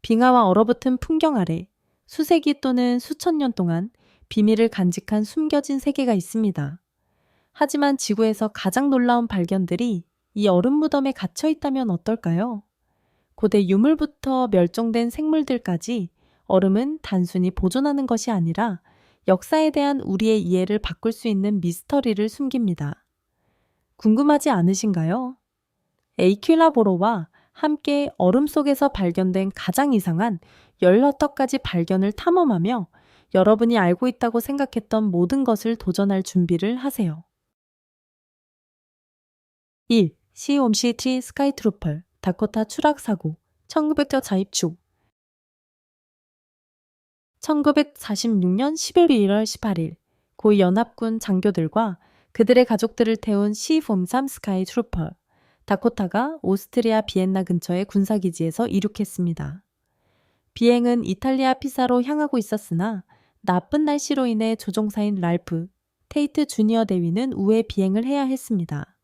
빙하와 얼어붙은 풍경 아래 수세기 또는 수천 년 동안 비밀을 간직한 숨겨진 세계가 있습니다. 하지만 지구에서 가장 놀라운 발견들이 이 얼음 무덤에 갇혀 있다면 어떨까요? 고대 유물부터 멸종된 생물들까지 얼음은 단순히 보존하는 것이 아니라 역사에 대한 우리의 이해를 바꿀 수 있는 미스터리를 숨깁니다. 궁금하지 않으신가요? 에이큘라보로와 함께 얼음 속에서 발견된 가장 이상한 16가지 발견을 탐험하며 여러분이 알고 있다고 생각했던 모든 것을 도전할 준비를 하세요. 1. 시옴시티 스카이트루펄 다코타 추락 사고 1900년 자입축 1946년 11월 18일 고위 연합군 장교들과 그들의 가족들을 태운 C-43 스카이 트루퍼 다코타가 오스트리아 비엔나 근처의 군사기지에서 이륙했습니다. 비행은 이탈리아 피사로 향하고 있었으나 나쁜 날씨로 인해 조종사인 랄프 테이트 주니어 대위는 우회 비행을 해야 했습니다.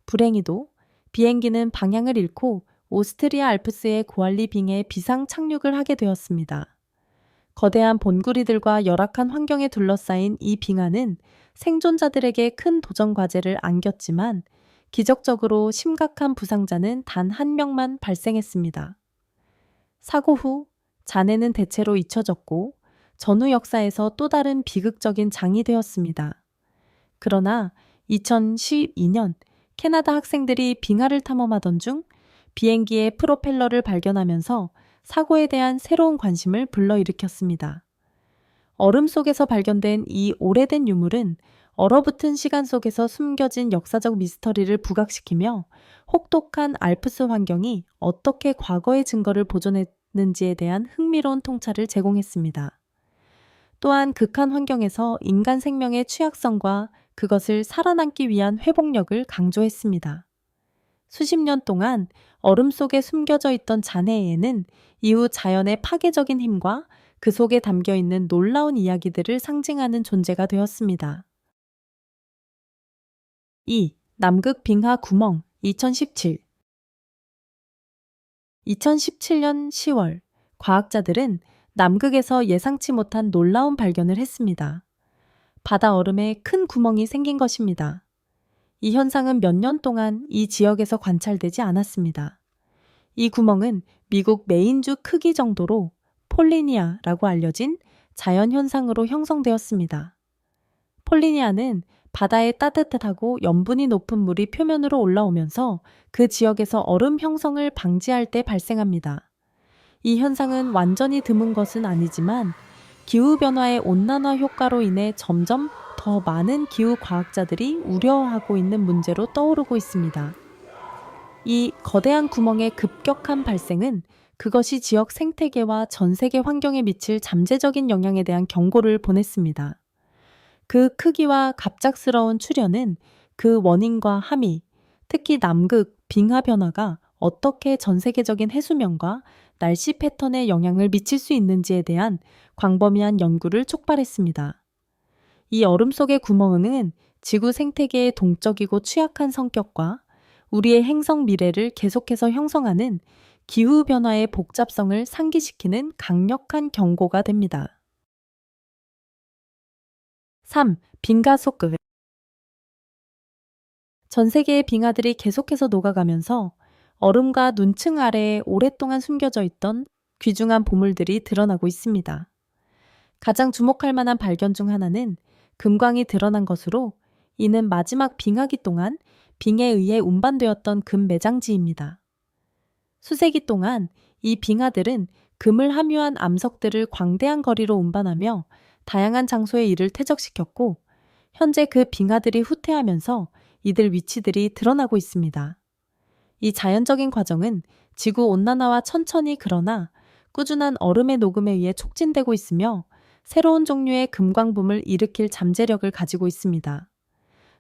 불행히도 비행기는 방향을 잃고 오스트리아 알프스의 고알리 빙에 비상 착륙을 하게 되었습니다. 거대한 본구리들과 열악한 환경에 둘러싸인 이 빙하는 생존자들에게 큰 도전 과제를 안겼지만 기적적으로 심각한 부상자는 단 한 명만 발생했습니다. 사고 후 잔해는 대체로 잊혀졌고 전후 역사에서 또 다른 비극적인 장이 되었습니다. 그러나 2012년 캐나다 학생들이 빙하를 탐험하던 중 비행기의 프로펠러를 발견하면서 사고에 대한 새로운 관심을 불러일으켰습니다. 얼음 속에서 발견된 이 오래된 유물은 얼어붙은 시간 속에서 숨겨진 역사적 미스터리를 부각시키며 혹독한 알프스 환경이 어떻게 과거의 증거를 보존했는지에 대한 흥미로운 통찰을 제공했습니다. 또한 극한 환경에서 인간 생명의 취약성과 그것을 살아남기 위한 회복력을 강조했습니다. 수십 년 동안 얼음 속에 숨겨져 있던 잔해에는 이후 자연의 파괴적인 힘과 그 속에 담겨 있는 놀라운 이야기들을 상징하는 존재가 되었습니다. 2. 남극 빙하 구멍 2017 2017년 10월 과학자들은 남극에서 예상치 못한 놀라운 발견을 했습니다. 바다 얼음에 큰 구멍이 생긴 것입니다. 이 현상은 몇 년 동안 이 지역에서 관찰되지 않았습니다. 이 구멍은 미국 메인주 크기 정도로 폴리니아라고 알려진 자연현상으로 형성되었습니다. 폴리니아는 바다의 따뜻하고 염분이 높은 물이 표면으로 올라오면서 그 지역에서 얼음 형성을 방지할 때 발생합니다. 이 현상은 완전히 드문 것은 아니지만 기후변화의 온난화 효과로 인해 점점 더 많은 기후 과학자들이 우려하고 있는 문제로 떠오르고 있습니다. 이 거대한 구멍의 급격한 발생은 그것이 지역 생태계와 전 세계 환경에 미칠 잠재적인 영향에 대한 경고를 보냈습니다. 그 크기와 갑작스러운 출현은 그 원인과 함의, 특히 남극 빙하 변화가 어떻게 전 세계적인 해수면과 날씨 패턴에 영향을 미칠 수 있는지에 대한 광범위한 연구를 촉발했습니다. 이 얼음 속의 구멍은 지구 생태계의 동적이고 취약한 성격과 우리의 행성 미래를 계속해서 형성하는 기후변화의 복잡성을 상기시키는 강력한 경고가 됩니다. 3. 빙하 속극 전 세계의 빙하들이 계속해서 녹아가면서 얼음과 눈층 아래에 오랫동안 숨겨져 있던 귀중한 보물들이 드러나고 있습니다. 가장 주목할 만한 발견 중 하나는 금광이 드러난 것으로 이는 마지막 빙하기 동안 빙에 의해 운반되었던 금 매장지입니다. 수세기 동안 이 빙하들은 금을 함유한 암석들을 광대한 거리로 운반하며 다양한 장소에 이를 퇴적시켰고 현재 그 빙하들이 후퇴하면서 이들 위치들이 드러나고 있습니다. 이 자연적인 과정은 지구 온난화와 천천히 그러나 꾸준한 얼음의 녹음에 의해 촉진되고 있으며 새로운 종류의 금광붐을 일으킬 잠재력을 가지고 있습니다.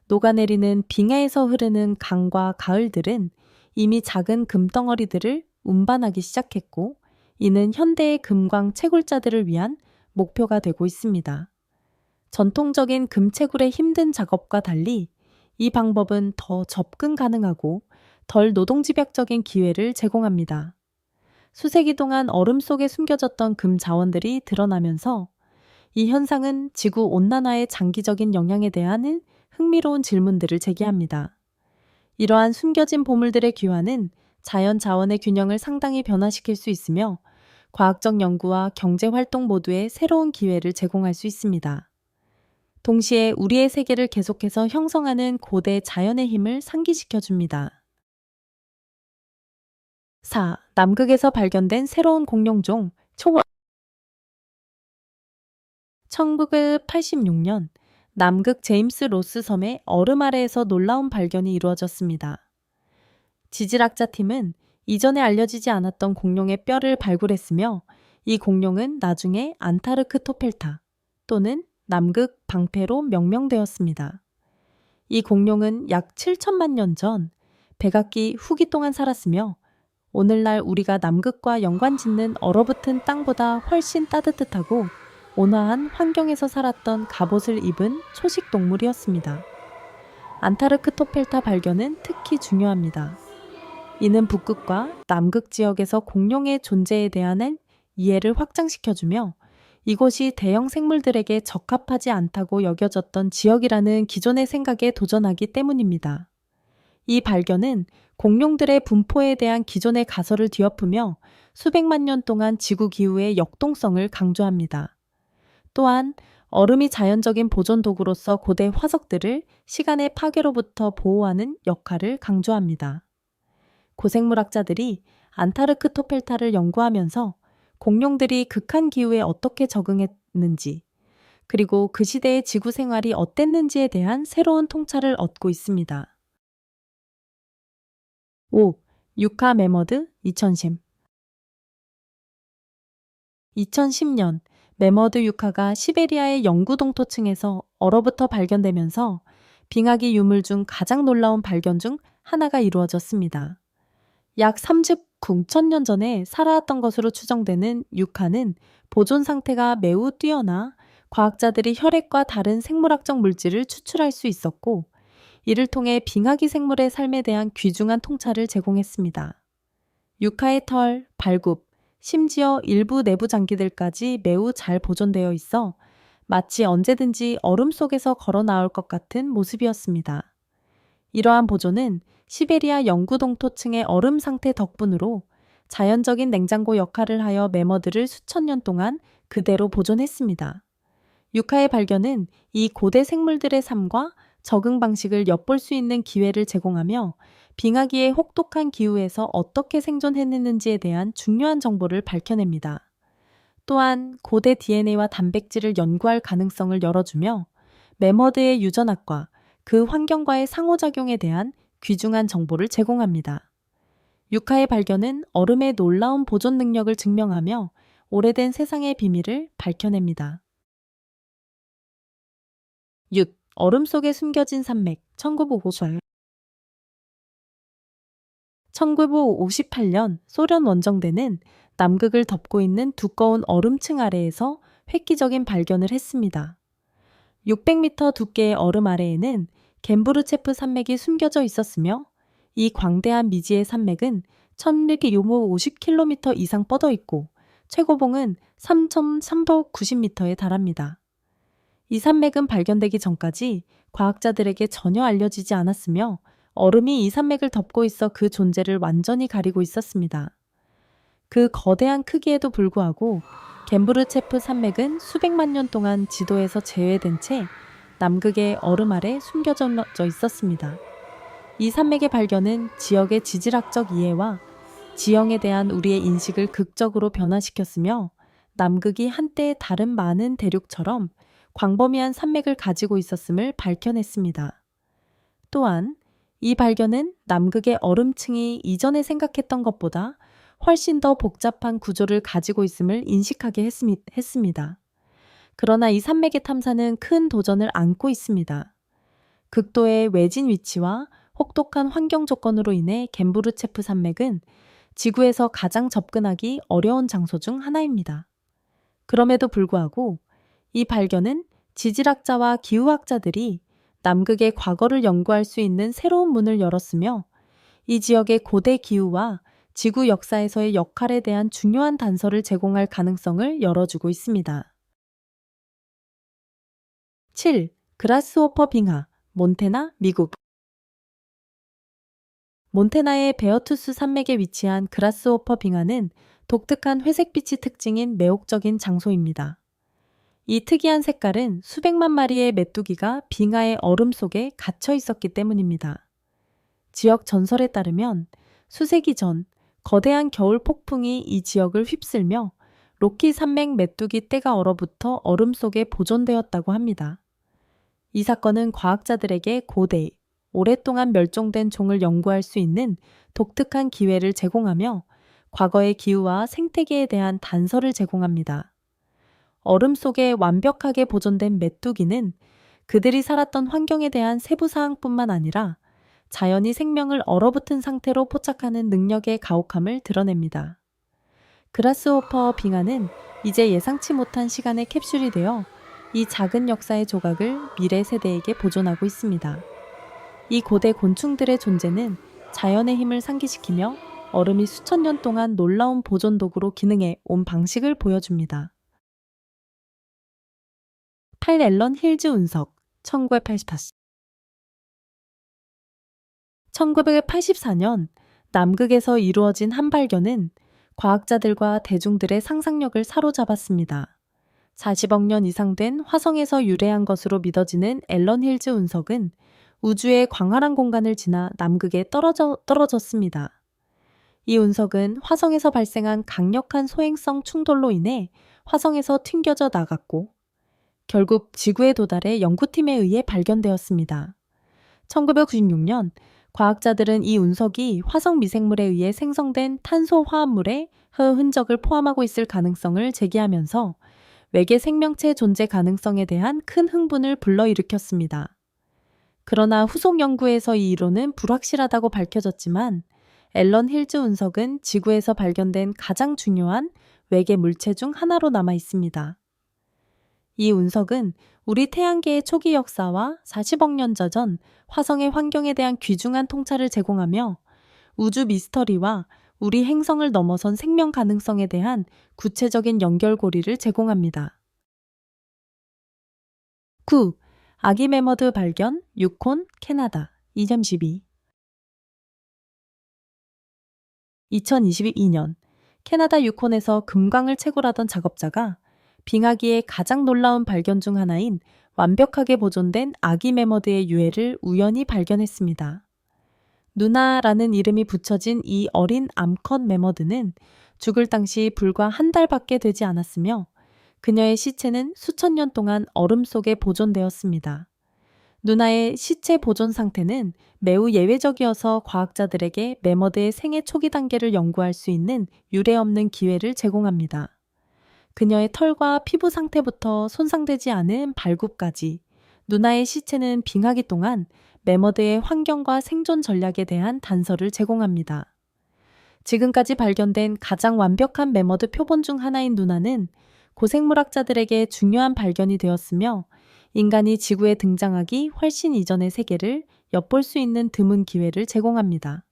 녹아내리는 빙하에서 흐르는 강과 가을들은 이미 작은 금덩어리들을 운반하기 시작했고 이는 현대의 금광 채굴자들을 위한 목표가 되고 있습니다. 전통적인 금채굴의 힘든 작업과 달리 이 방법은 더 접근 가능하고 덜 노동집약적인 기회를 제공합니다. 수세기 동안 얼음 속에 숨겨졌던 금 자원들이 드러나면서 이 현상은 지구 온난화의 장기적인 영향에 대한 흥미로운 질문들을 제기합니다. 이러한 숨겨진 보물들의 귀환은 자연 자원의 균형을 상당히 변화시킬 수 있으며 과학적 연구와 경제 활동 모두에 새로운 기회를 제공할 수 있습니다. 동시에 우리의 세계를 계속해서 형성하는 고대 자연의 힘을 상기시켜 줍니다. 4. 남극에서 발견된 새로운 공룡종 초 1986년 남극 제임스 로스 섬의 얼음 아래에서 놀라운 발견이 이루어졌습니다. 지질학자 팀은 이전에 알려지지 않았던 공룡의 뼈를 발굴했으며 이 공룡은 나중에 안타르크토펠타 또는 남극 방패로 명명되었습니다. 이 공룡은 약 7천만 년 전 백악기 후기 동안 살았으며 오늘날 우리가 남극과 연관짓는 얼어붙은 땅보다 훨씬 따뜻하고 온화한 환경에서 살았던 갑옷을 입은 초식 동물이었습니다. 안타르크토펠타 발견은 특히 중요합니다. 이는 북극과 남극 지역에서 공룡의 존재에 대한 이해를 확장시켜주며 이곳이 대형 생물들에게 적합하지 않다고 여겨졌던 지역이라는 기존의 생각에 도전하기 때문입니다. 이 발견은 공룡들의 분포에 대한 기존의 가설을 뒤엎으며 수백만 년 동안 지구 기후의 역동성을 강조합니다. 또한 얼음이 자연적인 보존 도구로서 고대 화석들을 시간의 파괴로부터 보호하는 역할을 강조합니다. 고생물학자들이 안타르크토펠타를 연구하면서 공룡들이 극한 기후에 어떻게 적응했는지, 그리고 그 시대의 지구 생활이 어땠는지에 대한 새로운 통찰을 얻고 있습니다. 5. 유카 매머드 2010 2010년 매머드 유카가 시베리아의 영구 동토층에서 얼어붙어 발견되면서 빙하기 유물 중 가장 놀라운 발견 중 하나가 이루어졌습니다. 약 39,000년 전에 살아왔던 것으로 추정되는 유카는 보존 상태가 매우 뛰어나 과학자들이 혈액과 다른 생물학적 물질을 추출할 수 있었고 이를 통해 빙하기 생물의 삶에 대한 귀중한 통찰을 제공했습니다. 유카의 털, 발굽, 심지어 일부 내부 장기들까지 매우 잘 보존되어 있어 마치 언제든지 얼음 속에서 걸어 나올 것 같은 모습이었습니다. 이러한 보존은 시베리아 영구 동토층의 얼음 상태 덕분으로 자연적인 냉장고 역할을 하여 매머드를 수천 년 동안 그대로 보존했습니다. 유카의 발견은 이 고대 생물들의 삶과 적응 방식을 엿볼 수 있는 기회를 제공하며 빙하기의 혹독한 기후에서 어떻게 생존했는지에 대한 중요한 정보를 밝혀냅니다. 또한 고대 DNA와 단백질을 연구할 가능성을 열어주며 매머드의 유전학과 그 환경과의 상호작용에 대한 귀중한 정보를 제공합니다. 유카의 발견은 얼음의 놀라운 보존 능력을 증명하며 오래된 세상의 비밀을 밝혀냅니다. 6. 얼음 속에 숨겨진 산맥 1958년 소련 원정대는 남극을 덮고 있는 두꺼운 얼음층 아래에서 획기적인 발견을 했습니다. 600m 두께의 얼음 아래에는 겜부르체프 산맥이 숨겨져 있었으며 이 광대한 미지의 산맥은 천릭 유모 50km 이상 뻗어 있고 최고봉은 3,390m에 달합니다. 이 산맥은 발견되기 전까지 과학자들에게 전혀 알려지지 않았으며 얼음이 이 산맥을 덮고 있어 그 존재를 완전히 가리고 있었습니다. 그 거대한 크기에도 불구하고 겜부르체프 산맥은 수백만 년 동안 지도에서 제외된 채 남극의 얼음 아래 숨겨져 있었습니다. 이 산맥의 발견은 지역의 지질학적 이해와 지형에 대한 우리의 인식을 극적으로 변화시켰으며 남극이 한때 다른 많은 대륙처럼 광범위한 산맥을 가지고 있었음을 밝혀냈습니다. 또한 이 발견은 남극의 얼음층이 이전에 생각했던 것보다 훨씬 더 복잡한 구조를 가지고 있음을 인식하게 했습니다. 그러나 이 산맥의 탐사는 큰 도전을 안고 있습니다. 극도의 외진 위치와 혹독한 환경 조건으로 인해 겜부르체프 산맥은 지구에서 가장 접근하기 어려운 장소 중 하나입니다. 그럼에도 불구하고 이 발견은 지질학자와 기후학자들이 남극의 과거를 연구할 수 있는 새로운 문을 열었으며 이 지역의 고대 기후와 지구 역사에서의 역할에 대한 중요한 단서를 제공할 가능성을 열어주고 있습니다. 7. 그라스호퍼 빙하, 몬태나, 미국. 몬태나의 베어투스 산맥에 위치한 그라스호퍼 빙하는 독특한 회색빛이 특징인 매혹적인 장소입니다. 이 특이한 색깔은 수백만 마리의 메뚜기가 빙하의 얼음 속에 갇혀 있었기 때문입니다. 지역 전설에 따르면 수세기 전 거대한 겨울 폭풍이 이 지역을 휩쓸며 로키 산맥 메뚜기 떼가 얼어붙어 얼음 속에 보존되었다고 합니다. 이 사건은 과학자들에게 고대, 오랫동안 멸종된 종을 연구할 수 있는 독특한 기회를 제공하며 과거의 기후와 생태계에 대한 단서를 제공합니다. 얼음 속에 완벽하게 보존된 메뚜기는 그들이 살았던 환경에 대한 세부 사항뿐만 아니라 자연이 생명을 얼어붙은 상태로 포착하는 능력의 가혹함을 드러냅니다. 그라스호퍼 빙하는 이제 예상치 못한 시간의 캡슐이 되어 이 작은 역사의 조각을 미래 세대에게 보존하고 있습니다. 이 고대 곤충들의 존재는 자연의 힘을 상기시키며 얼음이 수천 년 동안 놀라운 보존 도구로 기능해 온 방식을 보여줍니다. 8. 앨런 힐즈 운석 1984. 1984년 남극에서 이루어진 한 발견은 과학자들과 대중들의 상상력을 사로잡았습니다. 40억 년 이상 된 화성에서 유래한 것으로 믿어지는 앨런 힐즈 운석은 우주의 광활한 공간을 지나 남극에 떨어졌습니다. 이 운석은 화성에서 발생한 강력한 소행성 충돌로 인해 화성에서 튕겨져 나갔고 결국 지구에 도달해 연구팀에 의해 발견되었습니다. 1996년 과학자들은 이 운석이 화성 미생물에 의해 생성된 탄소 화합물의 흔적을 포함하고 있을 가능성을 제기하면서 외계 생명체 존재 가능성에 대한 큰 흥분을 불러일으켰습니다. 그러나 후속 연구에서 이 이론은 불확실하다고 밝혀졌지만 앨런 힐즈 운석은 지구에서 발견된 가장 중요한 외계 물체 중 하나로 남아 있습니다. 이 운석은 우리 태양계의 초기 역사와 40억 년 전 화성의 환경에 대한 귀중한 통찰을 제공하며 우주 미스터리와 우리 행성을 넘어선 생명 가능성에 대한 구체적인 연결고리를 제공합니다. 9. 아기 매머드 발견, 유콘, 캐나다, 2012. 2022년 캐나다 유콘에서 금광을 채굴하던 작업자가 빙하기의 가장 놀라운 발견 중 하나인 완벽하게 보존된 아기 매머드의 유해를 우연히 발견했습니다. 누나라는 이름이 붙여진 이 어린 암컷 매머드는 죽을 당시 불과 한 달밖에 되지 않았으며 그녀의 시체는 수천 년 동안 얼음 속에 보존되었습니다. 누나의 시체 보존 상태는 매우 예외적이어서 과학자들에게 매머드의 생애 초기 단계를 연구할 수 있는 유례없는 기회를 제공합니다. 그녀의 털과 피부 상태부터 손상되지 않은 발굽까지 누나의 시체는 빙하기 동안 매머드의 환경과 생존 전략에 대한 단서를 제공합니다. 지금까지 발견된 가장 완벽한 매머드 표본 중 하나인 누나는 고생물학자들에게 중요한 발견이 되었으며 인간이 지구에 등장하기 훨씬 이전의 세계를 엿볼 수 있는 드문 기회를 제공합니다.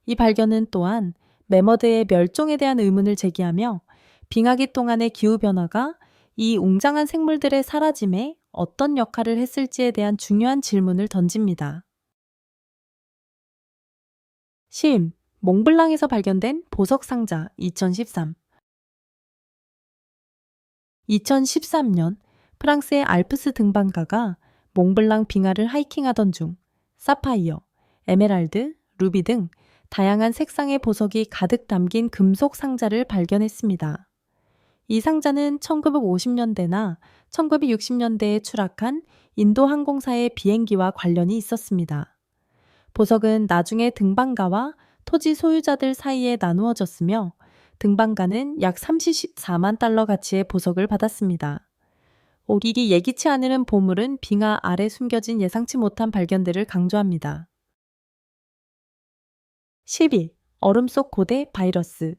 이 발견은 또한 매머드의 멸종에 대한 의문을 제기하며 빙하기 동안의 기후변화가 이 웅장한 생물들의 사라짐에 어떤 역할을 했을지에 대한 중요한 질문을 던집니다. 심, 몽블랑에서 발견된 보석 상자 2013. 2013년 프랑스의 알프스 등반가가 몽블랑 빙하를 하이킹하던 중 사파이어, 에메랄드, 루비 등 다양한 색상의 보석이 가득 담긴 금속 상자를 발견했습니다. 이 상자는 1950년대나 1960년대에 추락한 인도 항공사의 비행기와 관련이 있었습니다. 보석은 나중에 등반가와 토지 소유자들 사이에 나누어졌으며 등반가는 약 34만 달러 가치의 보석을 받았습니다. 이 예기치 않은 보물은 빙하 아래 숨겨진 예상치 못한 발견들을 강조합니다. 11. 얼음 속 고대 바이러스.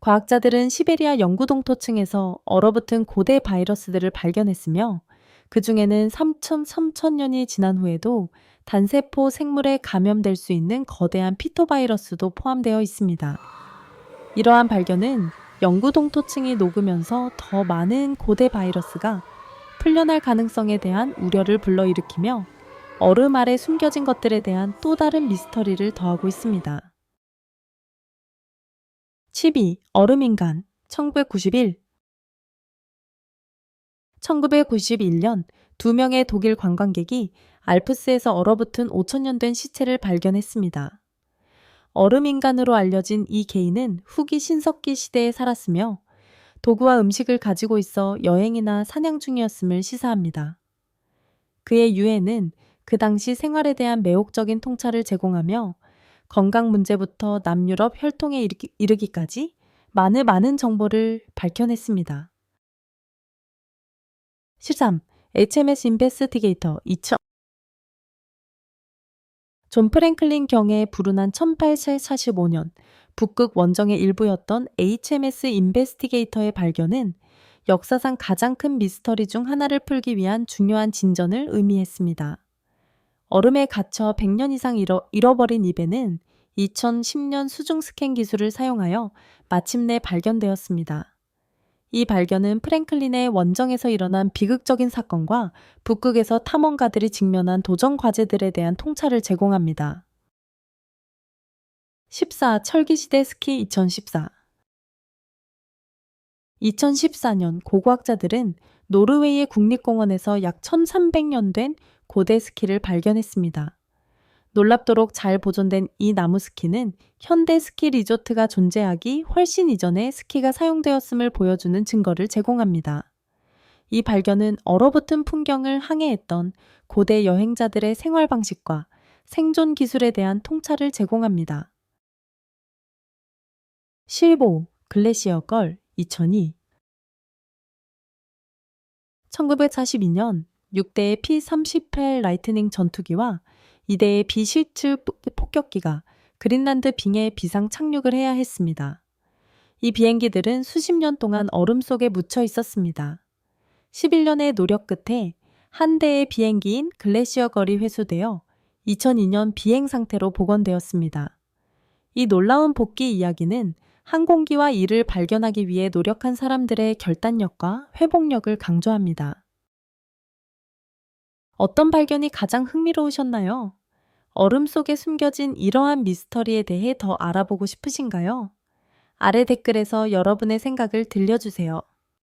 과학자들은 시베리아 영구동토층에서 얼어붙은 고대 바이러스들을 발견했으며 그 중에는 3,000년이 지난 후에도 단세포 생물에 감염될 수 있는 거대한 피토바이러스도 포함되어 있습니다. 이러한 발견은 영구 동토층이 녹으면서 더 많은 고대 바이러스가 풀려날 가능성에 대한 우려를 불러일으키며 얼음 아래 숨겨진 것들에 대한 또 다른 미스터리를 더하고 있습니다. 12. 얼음인간 1991 1991년 2명의 독일 관광객이 알프스에서 얼어붙은 5,000년 된 시체를 발견했습니다. 얼음인간으로 알려진 이 개인은 후기 신석기 시대에 살았으며 도구와 음식을 가지고 있어 여행이나 사냥 중이었음을 시사합니다. 그의 유해는 그 당시 생활에 대한 매혹적인 통찰을 제공하며 건강 문제부터 남유럽 혈통에 이르기까지 많은 정보를 밝혀냈습니다. 13. HMS 인베스티게이터 2000 존 프랭클린 경에 불운한 1845년 북극 원정의 일부였던 HMS 인베스티게이터의 발견은 역사상 가장 큰 미스터리 중 하나를 풀기 위한 중요한 진전을 의미했습니다. 얼음에 갇혀 100년 이상 잃어버린 이 배는 2010년 수중 스캔 기술을 사용하여 마침내 발견되었습니다. 이 발견은 프랭클린의 원정에서 일어난 비극적인 사건과 북극에서 탐험가들이 직면한 도전 과제들에 대한 통찰을 제공합니다. 14. 철기시대 스키 2014 2014년 고고학자들은 노르웨이의 국립공원에서 약 1300년 된 고대 스키를 발견했습니다. 놀랍도록 잘 보존된 이 나무 스키는 현대 스키 리조트가 존재하기 훨씬 이전에 스키가 사용되었음을 보여주는 증거를 제공합니다. 이 발견은 얼어붙은 풍경을 항해했던 고대 여행자들의 생활 방식과 생존 기술에 대한 통찰을 제공합니다. 15. 글래시어 걸 2002 1942년 6대의 P-38 라이트닝 전투기와 2대의 비실츠 폭격기가 그린란드 빙에 비상 착륙을 해야 했습니다. 이 비행기들은 수십 년 동안 얼음 속에 묻혀 있었습니다. 11년의 노력 끝에 한 대의 비행기인 글래시어 걸이 회수되어 2002년 비행 상태로 복원되었습니다. 이 놀라운 복귀 이야기는 항공기와 이를 발견하기 위해 노력한 사람들의 결단력과 회복력을 강조합니다. 어떤 발견이 가장 흥미로우셨나요? 얼음 속에 숨겨진 이러한 미스터리에 대해 더 알아보고 싶으신가요? 아래 댓글에서 여러분의 생각을 들려주세요.